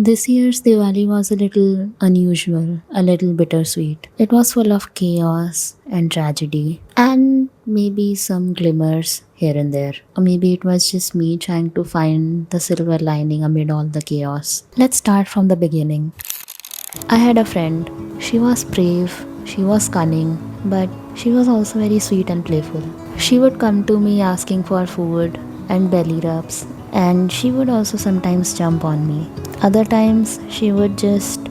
This year's Diwali was a little unusual, a little bittersweet. It was full of chaos and tragedy, and maybe some glimmers here and there. Or maybe it was just me trying to find the silver lining amid all the chaos. Let's start from the beginning. I had a friend. She was brave, she was cunning, but she was also very sweet and playful. She would come to me asking for food and belly rubs, and she would also sometimes jump on me. Other times, she would just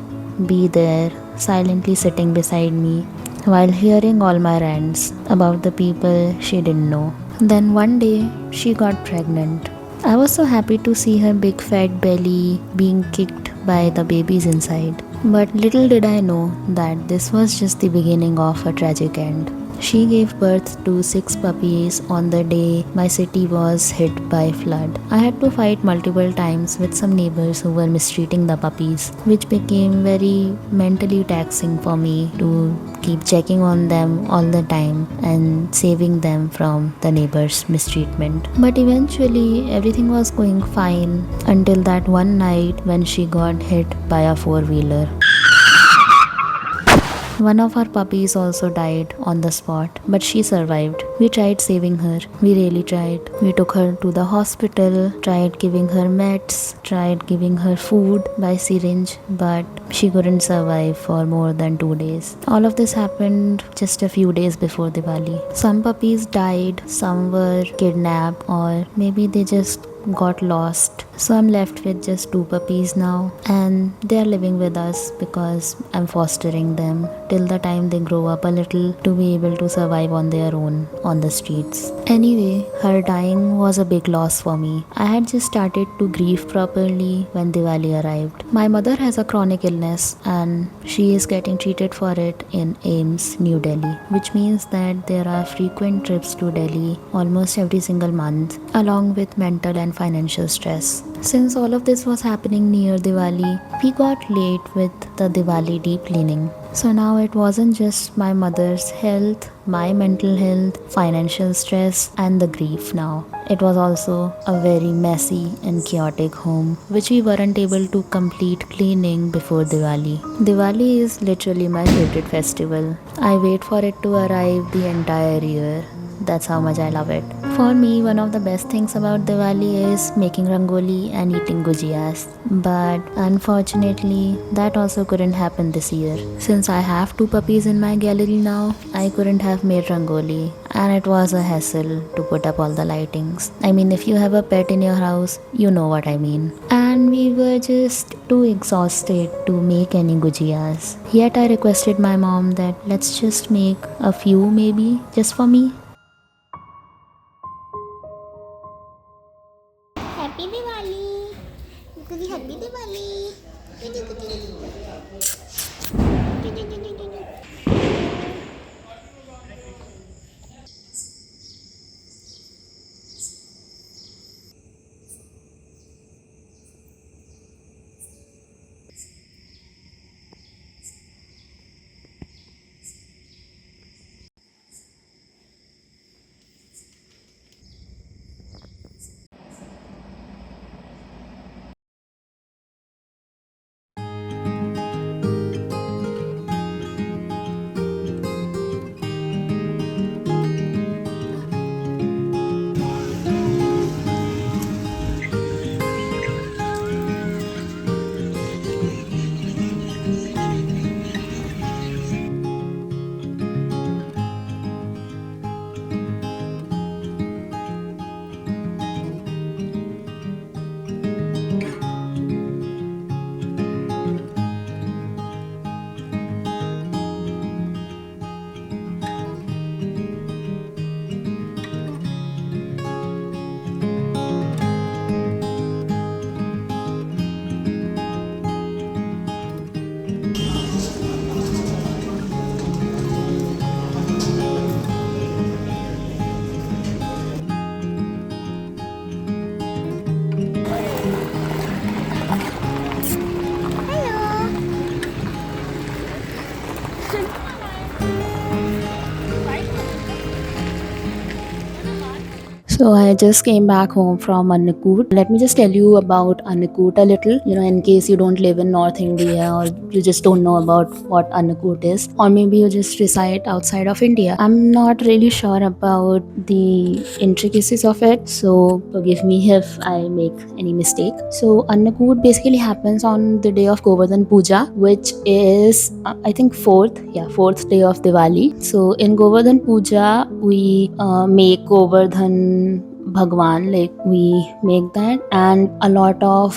be there, silently sitting beside me, while hearing all my rants about the people she didn't know. Then one day, she got pregnant. I was so happy to see her big fat belly being kicked by the babies inside. But little did I know that this was just the beginning of a tragic end. She gave birth to six puppies on the day my city was hit by flood. I had to fight multiple times with some neighbors who were mistreating the puppies, which became very mentally taxing for me to keep checking on them all the time and saving them from the neighbors' mistreatment. But eventually, everything was going fine until that one night when she got hit by a four wheeler. One of our puppies also died on the spot, but she survived. We tried saving her. We really tried. We took her to the hospital, tried giving her meds, tried giving her food by syringe, but she couldn't survive for more than 2 days. All of this happened just a few days before Diwali. Some puppies died, some were kidnapped, or maybe they just got lost. So I'm left with just two puppies now, and they are living with us because I'm fostering them till the time they grow up a little to be able to survive on their own on the streets. Anyway, her dying was a big loss for me. I had just started to grieve properly when Diwali arrived. My mother has a chronic illness and she is getting treated for it in AIMS, New Delhi, which means that there are frequent trips to Delhi almost every single month, along with mental and financial stress. Since all of this was happening near Diwali, we got late with the Diwali deep cleaning. So now it wasn't just my mother's health, my mental health, financial stress, and the grief now. It was also a very messy and chaotic home, which we weren't able to complete cleaning before Diwali. Diwali is literally my favorite festival. I wait for it to arrive the entire year. That's how much I love it. For me, one of the best things about Diwali is making rangoli and eating gujiyas. But unfortunately, that also couldn't happen this year. Since I have two puppies in my gallery now, I couldn't have made rangoli, and it was a hassle to put up all the lightings. I mean, if you have a pet in your house, you know what I mean. And we were just too exhausted to make any gujiyas. Yet I requested my mom that let's just make a few maybe just for me. Happy Diwali गुदी happy Diwali गुदी गुदी So I just came back home from Annakut. Let me just tell you about Annakut a little, in case you don't live in North India or you just don't know about what Annakut is, or maybe you just reside outside of India. I'm not really sure about the intricacies of it, so forgive me if I make any mistake. So Annakut basically happens on the day of Govardhan Puja, which is I think fourth day of Diwali. So in Govardhan Puja, we make Govardhan Bhagwan, like we make that, and a lot of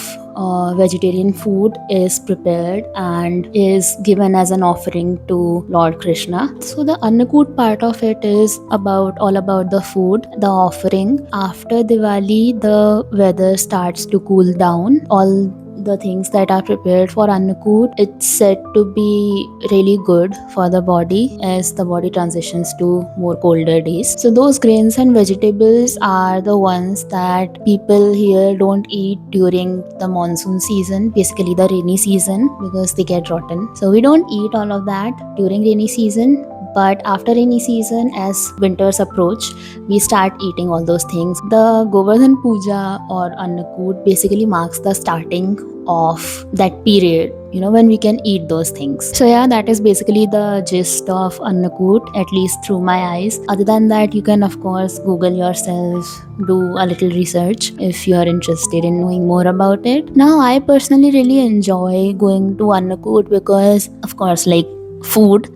vegetarian food is prepared and is given as an offering to Lord Krishna. So the Annakut part of it is all about the food, the offering. After Diwali, the weather starts to cool down. All the things that are prepared for Annakut, it's said to be really good for the body as the body transitions to more colder days. So those grains and vegetables are the ones that people here don't eat during the monsoon season, basically the rainy season, because they get rotten. So we don't eat all of that during rainy season. But after rainy season, as winters approach, we start eating all those things. The Govardhan Puja or Annakut basically marks the starting of that period, when we can eat those things. So yeah, that is basically the gist of Annakut, at least through my eyes. Other than that, you can of course Google yourself, do a little research if you are interested in knowing more about it. Now, I personally really enjoy going to Annakut because, of course, like food,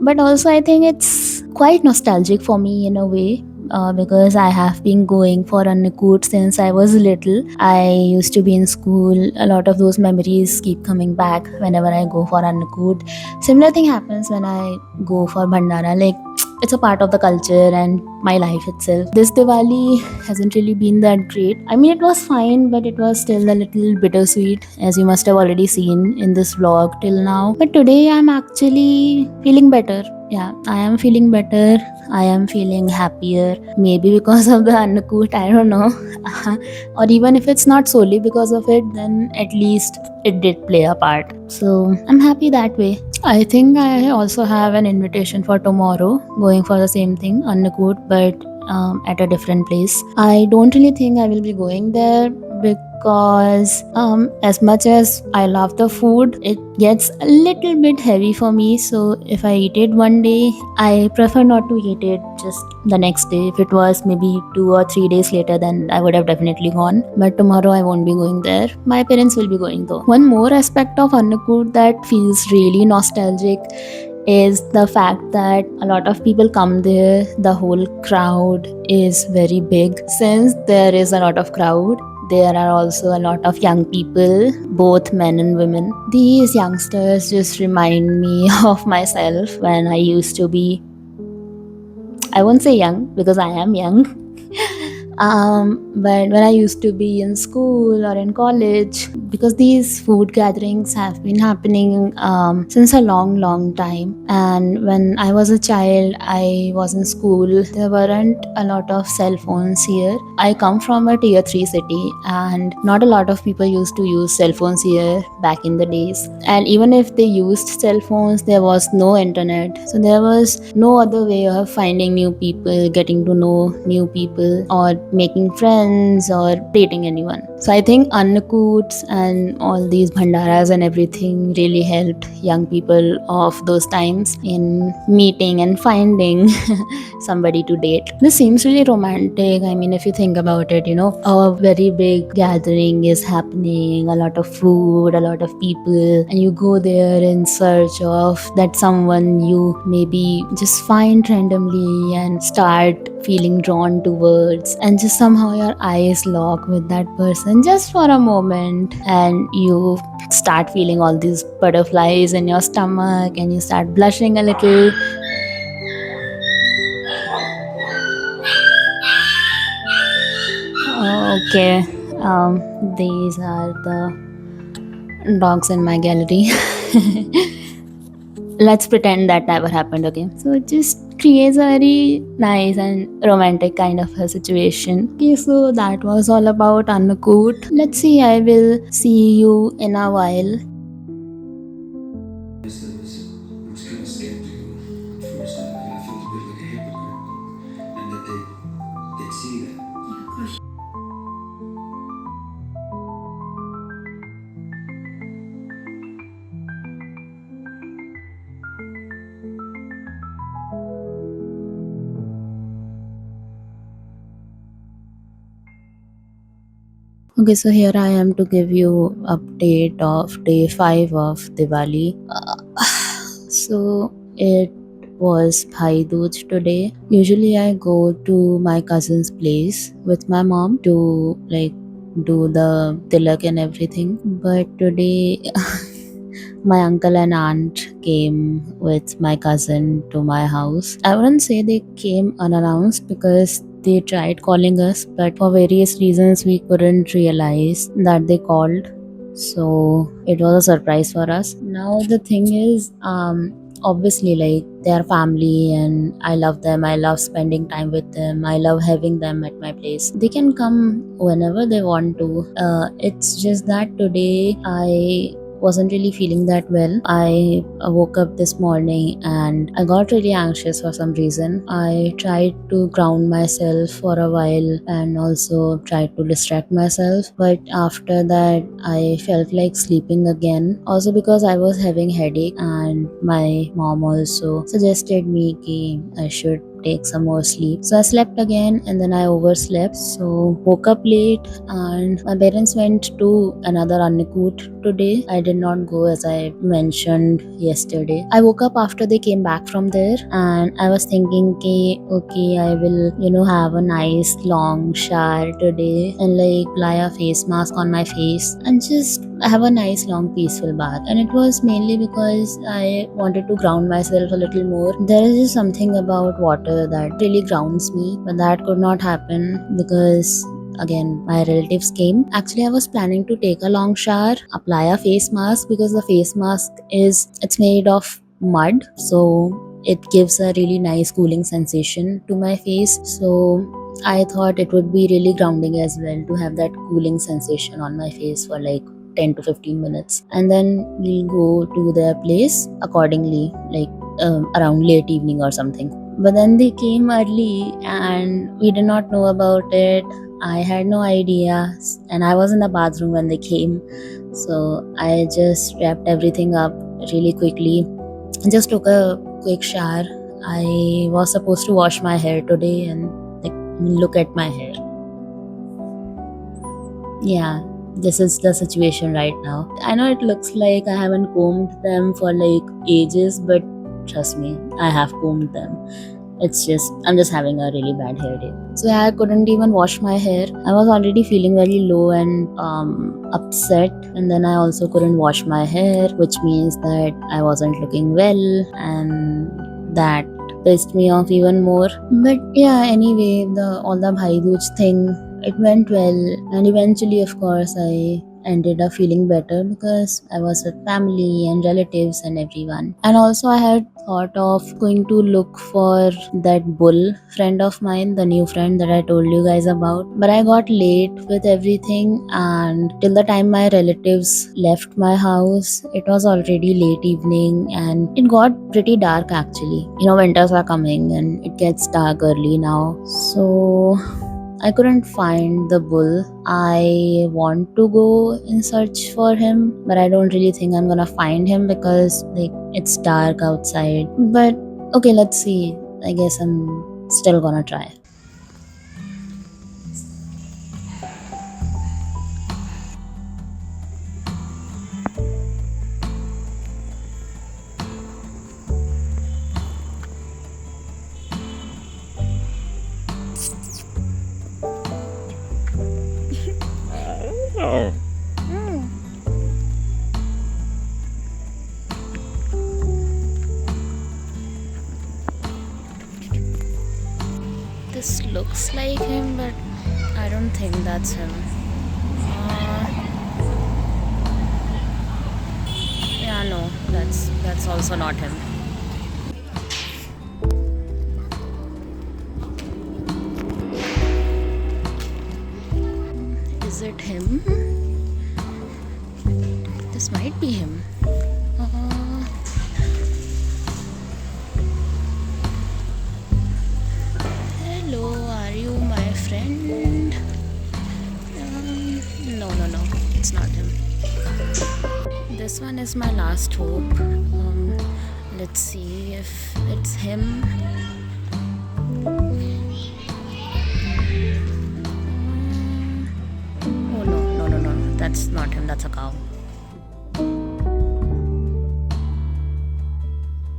but also I think it's quite nostalgic for me in a way, because I have been going for Annakut since I was little. I used to be in school. A lot of those memories keep coming back whenever I go for Annakut. Similar thing happens when I go for Bhandara. Like, it's a part of the culture and my life itself. This Diwali hasn't really been that great. I mean, it was fine, but it was still a little bittersweet, as you must have already seen in this vlog till now. But today I'm actually feeling better. Yeah, I am feeling better. I am feeling happier. Maybe because of the Annakut, I don't know. Or even if it's not solely because of it, then at least it did play a part. So I'm happy that way. I think I also have an invitation for tomorrow, going for the same thing, Annakut, but at a different place. I don't really think I will be going there because as much as I love the food, it gets a little bit heavy for me. So if I eat it one day, I prefer not to eat it just the next day. If it was maybe 2 or 3 days later, then I would have definitely gone. But tomorrow I won't be going there. My parents will be going though. One more aspect of Annakut that feels really nostalgic is the fact that a lot of people come there. The whole crowd is very big. Since there is a lot of crowd, there are also a lot of young people, both men and women. These youngsters just remind me of myself when I used to be, I won't say young because I am young, but when I used to be in school or in college, because these food gatherings have been happening since a long, long time. And when I was a child, I was in school, there weren't a lot of cell phones here. I come from a tier 3 city, and not a lot of people used to use cell phones here back in the days. And even if they used cell phones, there was no internet. So there was no other way of finding new people, getting to know new people, or making friends or dating anyone. So I think Annakuts and all these bhandaras and everything really helped young people of those times in meeting and finding somebody to date. This seems really romantic. I mean, if you think about it, a very big gathering is happening, a lot of food, a lot of people, and you go there in search of that someone you maybe just find randomly and start feeling drawn towards, and just somehow your eyes lock with that person just for a moment, and you start feeling all these butterflies in your stomach and you start blushing a little. Okay, these are the dogs in my gallery. Let's pretend that never happened, okay? So it just creates a very nice and romantic kind of a situation. Okay, so that was all about Annakut. Let's see, I will see you in a while. I was kind of scared to go at first. I felt a bit like a hypocrite, and that they'd see Okay, so here I am to give you update of day 5 of Diwali. So it was Bhai Dooj today. Usually I go to my cousin's place with my mom to do the tilak and everything. But today my uncle and aunt came with my cousin to my house. I wouldn't say they came unannounced because they tried calling us, but for various reasons we couldn't realize that they called. So it was a surprise for us. Now the thing is, obviously, like, they are family and I love them. I love spending time with them. I love having them at my place. They can come whenever they want to. It's just that today I wasn't really feeling that well. I woke up this morning and I got really anxious for some reason. I tried to ground myself for a while and also tried to distract myself, but after that I felt like sleeping again. Also because I was having headache and my mom also suggested me ki I should take some more sleep. So I slept again and then I overslept. So woke up late and my parents went to another Annikut today. I did not go as I mentioned yesterday. I woke up after they came back from there and I was thinking ki okay, I will have a nice long shower today and like apply a face mask on my face and just have a nice long peaceful bath. And it was mainly because I wanted to ground myself a little more. There is just something about water that really grounds me, but that could not happen because again my relatives came. Actually I was planning to take a long shower, apply a face mask because the face mask it's made of mud, so it gives a really nice cooling sensation to my face. So I thought it would be really grounding as well to have that cooling sensation on my face for like 10 to 15 minutes, and then we'll go to their place accordingly, like around late evening or something. But then they came early and we did not know about it. I had no idea, and I was in the bathroom when they came. So I just wrapped everything up really quickly and just took a quick shower. I was supposed to wash my hair today, and like, look at my hair. Yeah, this is the situation right now. I know it looks like I haven't combed them for like ages, but trust me, I have combed them. It's just, I'm just having a really bad hair day. So yeah, I couldn't even wash my hair. I was already feeling very low and upset, and then I also couldn't wash my hair, which means that I wasn't looking well, and that pissed me off even more. But yeah, anyway, the all the Bhai Dooj thing, it went well, and eventually, of course, I ended up feeling better because I was with family and relatives and everyone. And also, I had thought of going to look for that bull friend of mine, the new friend that I told you guys about. But I got late with everything, and till the time my relatives left my house, it was already late evening and it got pretty dark actually. Winters are coming and it gets dark early now. So I couldn't find the bull. I want to go in search for him, but I don't really think I'm gonna find him because like it's dark outside. But okay, let's see. I guess I'm still gonna try. This looks like him, but I don't think that's him. Yeah, no, that's also not him. Is it him? This might be him. Hello, are you my friend? No, it's not him. This one is my last hope. Let's see if it's him. Oh no, That's not him, that's a cow.